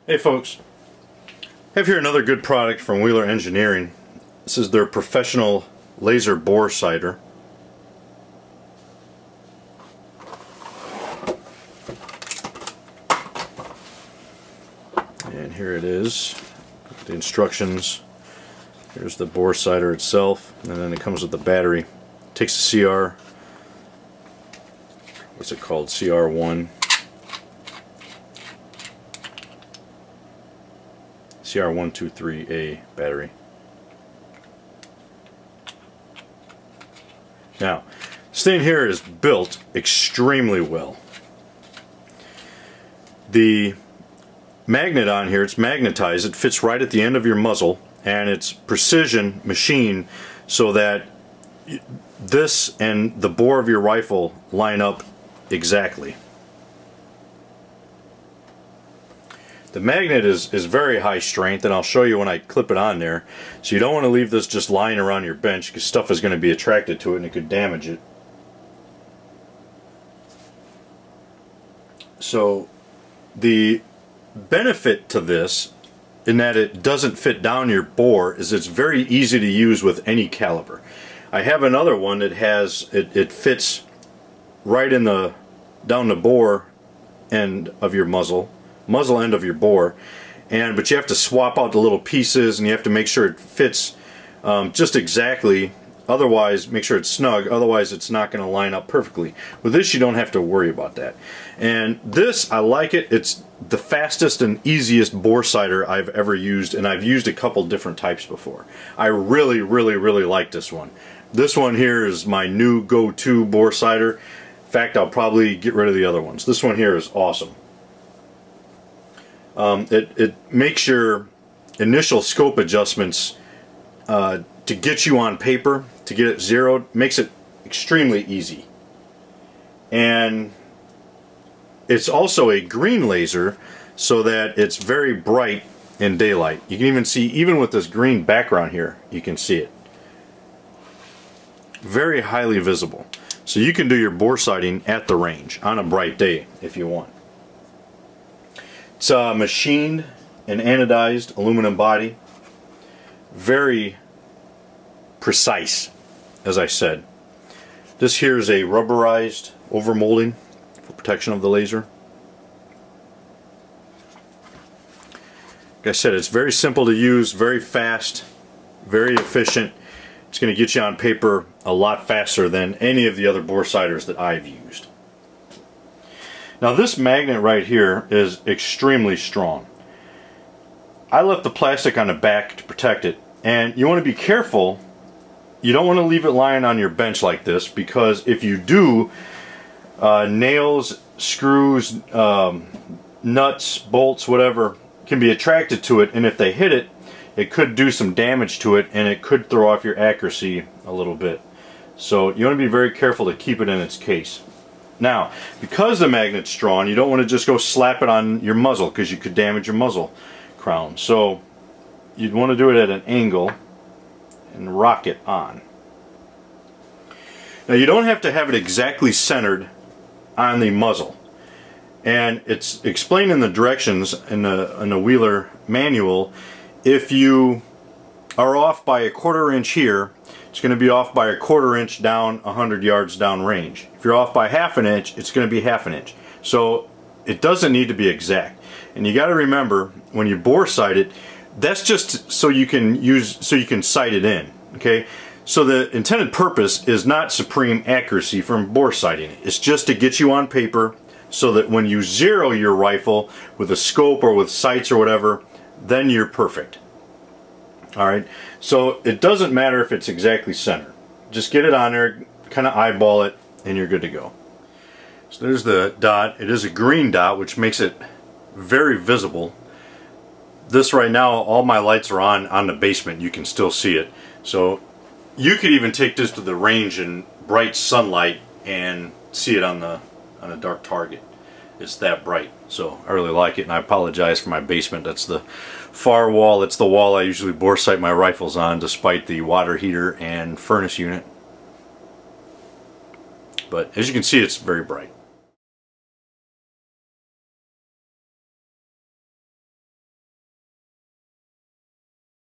Hey folks, I have here another good product from Wheeler Engineering. This is their professional laser bore sighter. And here it is, the instructions. Here's the bore sighter itself, and then it comes with the battery. It takes a CR, what's it called, CR1. CR123A battery. Now, this thing here is built extremely well. The magnet on here, it's magnetized, it fits right at the end of your muzzle, and it's precision machined so that this and the bore of your rifle line up exactly. The magnet is very high strength, and I'll show you when I clip it on there. So you don't want to leave this just lying around your bench because stuff is going to be attracted to it and it could damage it. So the benefit to this, in that it doesn't fit down your bore, is it's very easy to use with any caliber. I have another one that has, it fits right in the, down the bore end of your muzzle end of your bore, but you have to swap out the little pieces and you have to make sure it fits just exactly, otherwise make sure it's snug, otherwise it's not going to line up perfectly. With this you don't have to worry about that. And this, I like it. It's the fastest and easiest bore sighter I've ever used, and I've used a couple different types before. I really like this one. This one here is my new go-to bore sighter. In fact, I'll probably get rid of the other ones. This one here is awesome. It makes your initial scope adjustments to get you on paper, to get it zeroed, makes it extremely easy. And it's also a green laser, so that it's very bright in daylight. You can even see, even with this green background here, you can see it. Very highly visible. So you can do your bore sighting at the range on a bright day if you want. It's machined and anodized aluminum body. Very precise, as I said. This here is a rubberized overmolding for protection of the laser. Like I said, it's very simple to use, very fast, very efficient. It's going to get you on paper a lot faster than any of the other bore sighters that I've used. Now this magnet right here is extremely strong. I left the plastic on the back to protect it, and you want to be careful. You don't want to leave it lying on your bench like this, because if you do, nails, screws, nuts, bolts, whatever, can be attracted to it, and if they hit it, it could do some damage to it, and it could throw off your accuracy a little bit. So you want to be very careful to keep it in its case. Now, because the magnet's strong, you don't want to just go slap it on your muzzle, because you could damage your muzzle crown. So you'd want to do it at an angle and rock it on. Now you don't have to have it exactly centered on the muzzle. And it's explained in the directions in the Wheeler manual. If you are off by a 1/4 inch here, it's going to be off by a 1/4 inch down 100 yards down range. If you're off by 1/2 inch, it's going to be 1/2 inch. So it doesn't need to be exact. And you got to remember, when you bore sight it, that's just so you can sight it in. Okay? So the intended purpose is not supreme accuracy from bore sighting. It's just to get you on paper, so that when you zero your rifle with a scope or with sights or whatever, then you're perfect. Alright, so it doesn't matter if it's exactly centered. Just get it on there, kind of eyeball it, and you're good to go. So there's the dot. It is a green dot, which makes it very visible. This right now, all my lights are on the basement. You can still see it. So you could even take this to the range in bright sunlight and see it on a dark target. It's that bright. So I really like it, and I apologize for my basement. That's the far wall. It's the wall I usually bore sight my rifles on, despite the water heater and furnace unit. But as you can see, it's very bright.